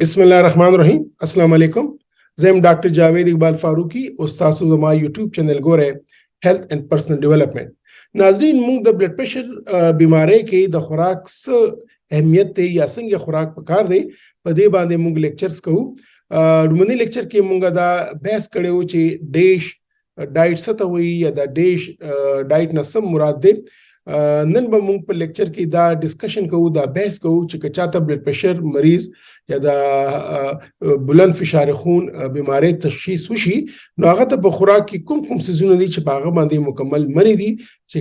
بسم الله الرحمن الرحیم. السلام علیکم. زم ډاکټر جاوید اقبال فاروقی استاد زما یوټیوب چینل ګوره هیلث اینڈ پرسنل ډیولپمنٹ. ناظرین موږ د بلډ پریشر بیماری کې د خوراک څه اهمیت دی یا څنګه خوراک پکار دی په دې باندې موږ لیکچرز کوو. لومړني لیکچر کې موږ دا بحث کړو چې ډیش ډایټ څه ته وایي یا د ډیش ډایټ نه څه مراد دی. نن به موږ په لیکچر کې دا ډسکشن کوو، دا بحث کوو چې که چاته بلډ پریشر مریض یا د بلند فشار خون بیماری تشخیص وشي نو هغه ته په خوراک کې کوم کوم څیزونه دي چې په هغه باندې مکمل منی دي چې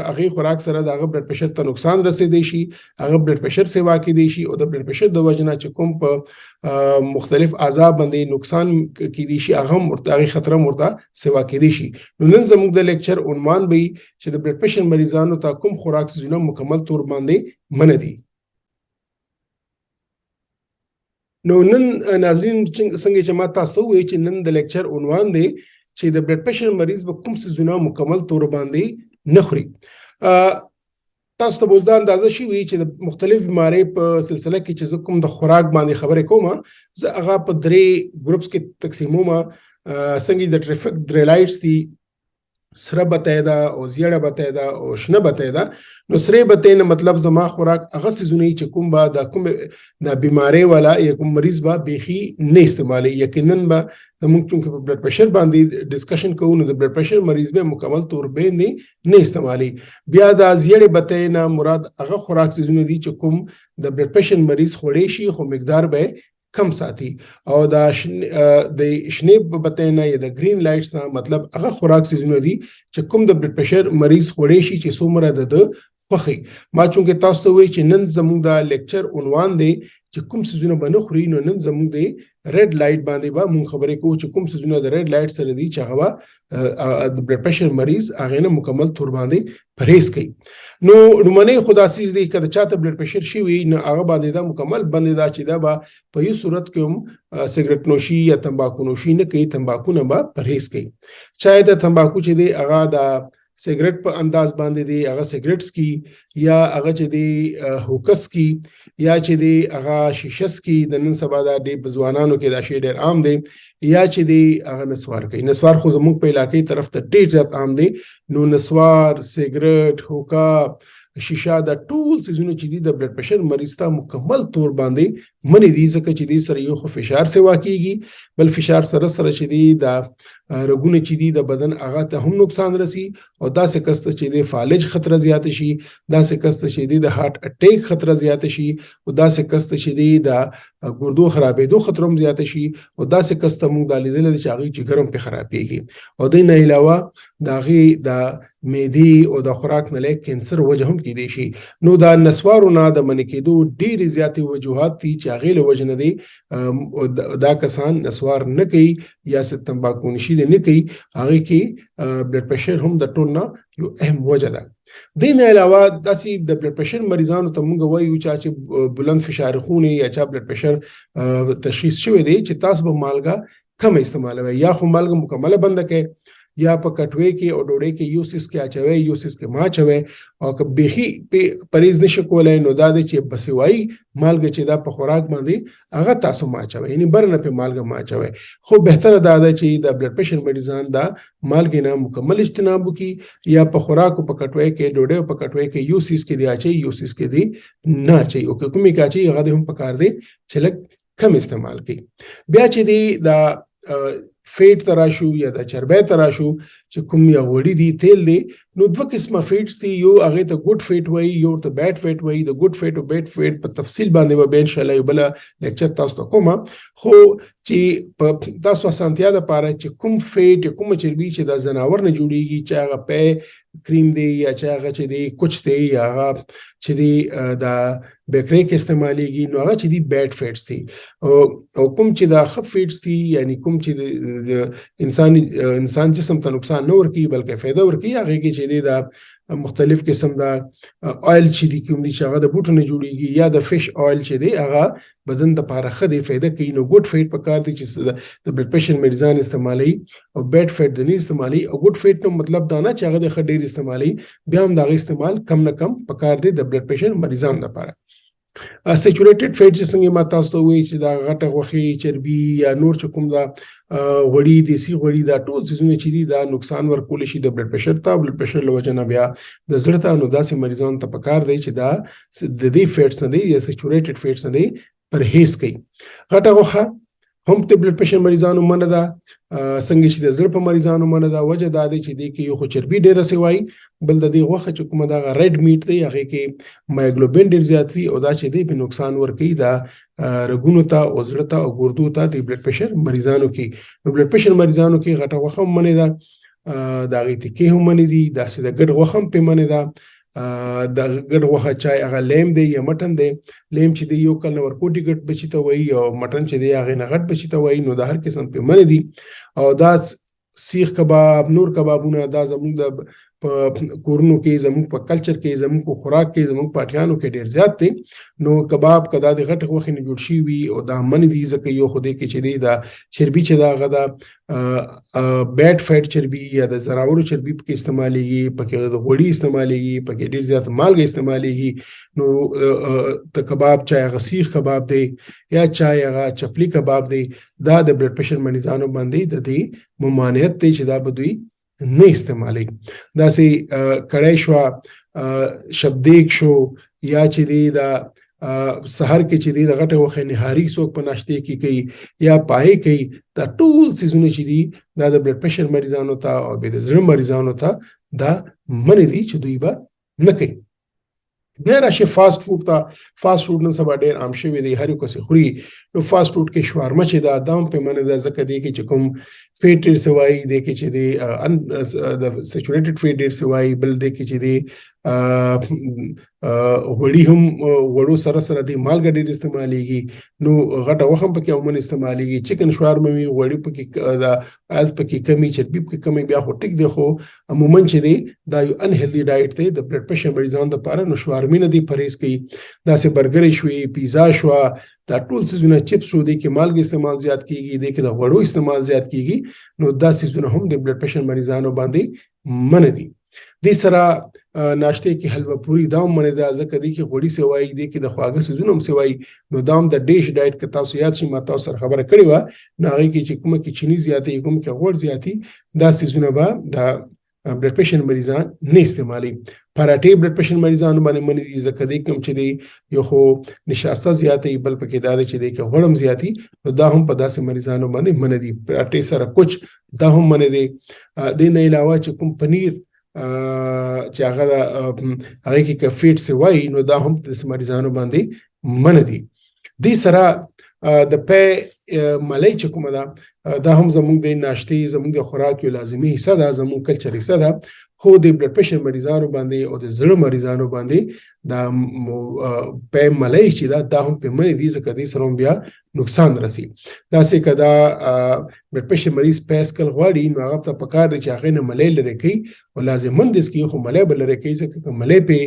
هغه خوراک سره د هغه بلډ پریشر ته نقصان رسیدي شي، هغه بلډ پریشر سیوا کېدی شي او د بلډ پریشر د وجه نه چې کوم په مختلف اعضاء باندې نقصان کېدی شي هغه خطر مرته سیوا کېدی شي. نو نن زموږ د لیکچر عنوان به چې د بلډ پریشر مریضانو ته کوم خوراک څیزونه مکمل طور باندې منع دي. نو نن ناظرین څنګه چې ما تاسو ته وایي چې نن د لیکچر عنوان دی چې د بلډ پریشر مریض به کوم څیزونه مکمل طور باندې نه خوري. تاسو ته اوس دا اندازه شي وي چې د مختلف بیماری په سلسله کې چې زه کوم د خوراک باندې خبرې کوم زه هغه په درې ګروپس کې تقسیموم. څنګه د ټریفک درې لایټس دي، سره بتای ده او زیړه بتای ده او شنه بتای ده. نو سره بتای نه مطلب زما خوراک هغه څیزونه چې کوم به د بیماری والا یا کوم مریض به بیخي نه استعمالي. یقینا به موږ چونکه په بلډ پریشر باندې ډسکشن کوو نو د بلډ پریشر مریض به مکمل طور باندې نه استعمالي. بیا د زیړه بتای نه مراد هغه خوراک څیزونه دي چې کوم د بلډ پریشر مریض خوړی شي خو مقدار به کم ساتي. او د شنه بتای یا د گرین لایټس نه مطلب هغه خوراک څیزونه دي چې کوم د بلډ پریشر مریض خوړی شي چې څومره د خوخي. ما چونکه تاسو ته وایي چې نن زموږ د لیکچر عنوان دی چې کوم څیزونه به نه خوري، نو نن زموږ د ریډ لایټ باندې به موږ خبرې کوو چې کوم څیزونه د ریډ لایټ سره دي چې هغه د بلډ پریشر مریض هغه نه مکمل طور باندې پرهیز کوي. نو لومړنی خدا سیز دی که د چاته بلډ پریشر شي وي نو هغه باندې دا مکمل باندې دا چې دا به په یو صورت کې هم سیګریټ نوشي یا تمباکو نوشي نه کوي، تمباکو نه به پرهیز کوي. چای د تمباکو چې دی هغه د سیګریټ په انداز باندې دی هغه سیګریټس کی یا هغه چې دی هوکس کی یا چې دی هغه شیشس کی. د نن سبا دا ډېر په ځوانانو کې دا شی ډېر عام دی. یا چې دی هغه نسوار کوي. نسوار خو زموږ په علاقې طرف ته ډېر زیات عام دی. نو نسوار، سیګریټ، هوکا، شیشه دا ټول څیزونه چې دي د بلډ پریشر مریض ته مکمل طور باندې منی دي ځکه چې دی سره یو خو فشار سیوا کیږي، بل فشار سره سره چې دی د رګونه چې دي د بدن هغه ته هم نقصان رسی او داسې کس ته چې دی فالج خطر زیات شي، داسې کس ته چې دی د هارت اٹیک خطر زیات شي او داسې کس ته چې دی د ګردو خرابېدو خطر هم زیات شي او داسې کس ته موږ د لیدل چې هغه چې ګرم په خرابېږي. او د نه علاوه د هغې د معدې او د خوراک نه لږ کینسر وجه هم کېدی شي. نو د نسوارو نه د منع کېدو ډېرې زیاتې وجوهات دي چې هغې له وجې نه دی دا کسان نسوار نه کوي یا تمباکو نوشي نه کوي. هغې کې بلډ پریشر هم د ټول نه یو اهم وجه ده. د نه علاوه داسې د بلډ پریشر مریضانو ته موږ وایو چې بلند فشار خون یا چا بلډ پریشر تشخیص شوی دی چې تاسو به مالګه کم استعمالوئ یا خو مالګه مکمله بنده کړئ یا په کټوي کې او ډوډۍ کې یو سیس کې اچوي یو سیس کې ما اچوي. او که بیخي پریز نشي کولای نو دا دی چې بسوای مالګه چې دا په خوراک باندې هغه تاسو ما اچوي، یعنی برنه په مالګه ما اچوي. خو بهتره دا ده چې د بلډ پریشر مریضان دا مالګه نه مکمل اجتناب وکړي یا په خوراک او په کټوي کې ډوډۍ په کټوي کې یو سیس کې دی اچي یو سیس کې دی نه اچي او کومې کې اچي هغه هم پکار دی چې لږ کم استعمال کړي. بیا چې دی دا فیټ تراشو یا د چربی تراشو چې کوم یا غوړي دي تیل دی نو دوه قسمه فیټس دي. یو هغه ته ګډ فیټ وایي، یو ته بیډ فیټ وایي. د ګډ فیټ او بیډ فیټ په تفصیل باندې به ان شاء الله یو بل لیکچر تاسو ته کوم. خو چې په تاسو اسانتیا لپاره چې کوم فیټ کوم چربي چې د زناور نه جوړیږي چې هغه په کریم دی یا چې هغه چې دی کوچ دی یا هغه چې دی د بیکری کې استعمالیږي نو هغه چې دی بیډ فیټس دي. او کوم چې د خف فیټس دي یعنی کوم چې د انسان جسم ته نقصان نه ورکوي بلکې فایده ورکوي هغه کې چې دی د مختلف قسم د آیل چې دی کوم دي چې هغه د بوټو نه جوړیږي یا د فش آیل چې دی هغه بدن ته لپاره ښه دی فایده کوي. نو ګډ فیټ پکار دی چې د بلډ پریشر مریضان استعمالوي او بیډ فیټ د نه استعمالي. او ګډ فیټ نو مطلب دا نه چې هغه د ښه ډېر استعمالي، بیا هم د هغه استعمال کم نه کم پکار دی د بلډ پریشر مریضان لپاره. سیچوریټډ فیټ چې څنګه ما تاسو ته وایي چې دا غټه غوښې چربي یا نور چې کوم دا غوړي دیسي غوړي دا ټول سيزونه چې دي دا نقصان ورکول شي د بلډ پريشر ته بلډ پريشر له وجه نه بیا د زړه ته نو داسې مریضانو ته پکار دی چې دا د دې فیټس نه دي یا سیچوریټډ فیټس نه دي پرهیز کوي. غټه غوښه هم د بلډ پريشر مریضانو منه ده څنګه چې د زړه په مریضانو منه ده. وجه دا دی چې د کې یو خو چربي ډیره سوي بل د دې غوښه چې کومه دا ریډ میټ دی هغه کې مایګلوبین ډیر زیات وي او دا چې دی په نقصان ورکوي دا رګونو ته او زړه ته او ګردو ته د بلډ پريشر مریضانو کې. نو بلډ پريشر مریضانو کې غټه غوښه هم منه ده دا غي تکي هم منه دي دا سي د ګډ غوښه هم په منه ده د ګډ غوښه چای هغه لیم دی یا مټن دی. لیم چې دی یو کله ورکوټي ګډ بچی ته وایي او مټن چې دی هغه نه غټ بچی ته وایي نو د هر قسم په منه دي. او دا سیخ کباب نور کبابونه دا زموږ د په کورونو کې زموږ په کلچر کې زموږ په خوراک کې زموږ په اټیانو کې ډیر زیات دي. نو کباب کدا د غټ غوښې نه جوړ شي وي او دا من دي ځکه یو خوده کې چې دی دا چربي چې دا غدا بیډ فیټ چربي یا د زراورو چربي په استعمالېږي پکې د غوړي استعمالېږي پکې ډیر زیات مالګه استعمالېږي. نو ته کباب چای غسیخ کباب دی یا چای هغه چپلی کباب دی دا د بلډ پريشر مریضانو باندې د دې ممانعت دی چې دا بدوي نه استعمالي. دا سي کړای شو شبدیک شو یا چې دی دا سحر کې چې دی د غټه وخه نهاري څوک په ناشته کې کوي یا پای کوي دا ټول سيزونه چې دی دا د بلډ پريشر مریضانو ته او د زړه مریضانو ته دا منې دي چې دوی به نه کوي. بیا راشي فاست فود ته. فاست فود نن سبا ډیر عام شوی دی هر یو کس خوري. نو فاست فود کې شاورما چې دا دام په منه د زکه دی کې چې کوم فیټ ډیر سوای دی کې چې دی د سیچوریټډ فیټ ډیر سوای بل دی کې چې دی غوړي هم غوړو سره سره دی مالګه ډیر استعمالېږي. نو غټه وخم پکې عموما استعمالېږي. چکن شاورما وی غوړي پکې دا از پکې کمی چربي پکې کمی بیا خو ټیک دی خو عموما چې دی دا یو ان هیلدي ډایټ دی د بلډ پريشر مریضانو لپاره. نو شاورما نه دی پرهیز کوي دا سه برګر شوي پیزا شو دا ټول سيزونه چپس شو دي کې مالګه استعمال زیات کیږي دي کې د غوړو استعمال زیات کیږي. نو دا سيزونه هم د بلډ پريشر مریضانو باندې من دي. د سره ناشته کې حلوا پوری دا هم من ده ځکه دي کې غوړي سوای دي کې د خواږه سيزونه هم سوای. نو دا هم د ډیش ډایټ کې تاسو یاد شي ما تاسو سره خبره کړې و نو هغه کې چې کومه کې چینی زیاتې کوم کې غوړ زیاتې دا سيزونه به دا بلډ پريشر مریضان نه استعمالي. پراټې بلډ پريشر مریضانو باندې منې دي ځکه دې کوم چې دی یو خو نشاسته زیاتې بل پکې دا چې دی کې غوړم زیاتې نو دا هم په داسې مریضانو باندې منې دي. پراټې سره کوچ دا هم منې دي. د نه علاوه چې کوم پنیر چې هغه کې کفیټ سوای نو دا هم د مریضانو باندې منې دي. د سره د پې ملای چې کومه ده دا هم زموږ د ناشتي زموږ د خوراک یو لازمي حصہ ده زموږ کلچر حصہ ده. خو د بلډ پريشر مریضانو باندې او د زړه مریضانو باندې دا په ملای چې دا هم په منې دي ځکه دې سره بیا نقصان رسي. دا سه کدا بلډ پريشر مریض پیسکل غواړي نو هغه ته پکار دي چې هغه نه ملای لري کوي او لازمن دي چې خو ملای بل لري کوي ځکه ملای په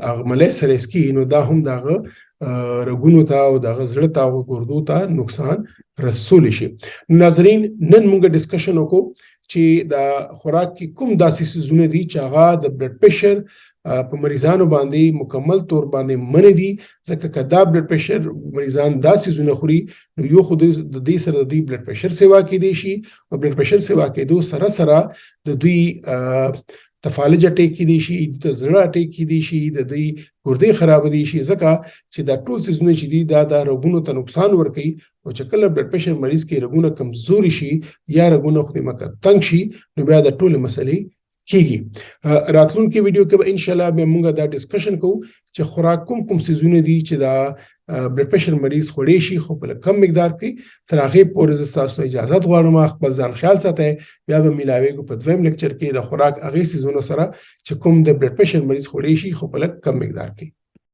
هغه ملای سره سکي نو دا هم داغه رګونو ته او دغه زړه ته او ګردو ته نقصان رسول شي. ناظرین نن موږ ډسکشن وکړو چې دا خوراک کې کوم داسې سيزونه دي چې هغه د بلډ پريشر په مریضانو باندې مکمل طور باندې منې دي ځکه کدا بلډ پريشر مریضان داسې سيزونه خوري نو یو خو د دې سره د بلډ پريشر سیوا کې دي شي او بلډ پريشر سیوا کې دوه سره سره د دوی تفالج اٹیک کی دی شي د زړه اٹیک کی دی شي د دې ګردې خراب دي شي ځکه چې دا ټول سيزونه چې دي دا د رګونو ته نقصان ورکوي او چې کله بلډ پريشر مریض کې رګونه کمزوري شي یا رګونه خو مکه تنگ شي نو بیا د ټول مسلې کیږي. راتلونکي ویډیو کې به ان شاء الله به موږ دا ډسکشن کوو چې خوراک کوم سيزونه دي چې دا بلډ پريشر مریض خوري شي خو په کم مقدار کې تر هغه پورې تاسو اجازه غواړم خپل ځان خیال ساتئ. بیا به ملاويږو په دویم لیکچر کې د خوراک هغه سيزونو سره چې کوم د بلډ پريشر مریض خوري شي خو په کم مقدار کې.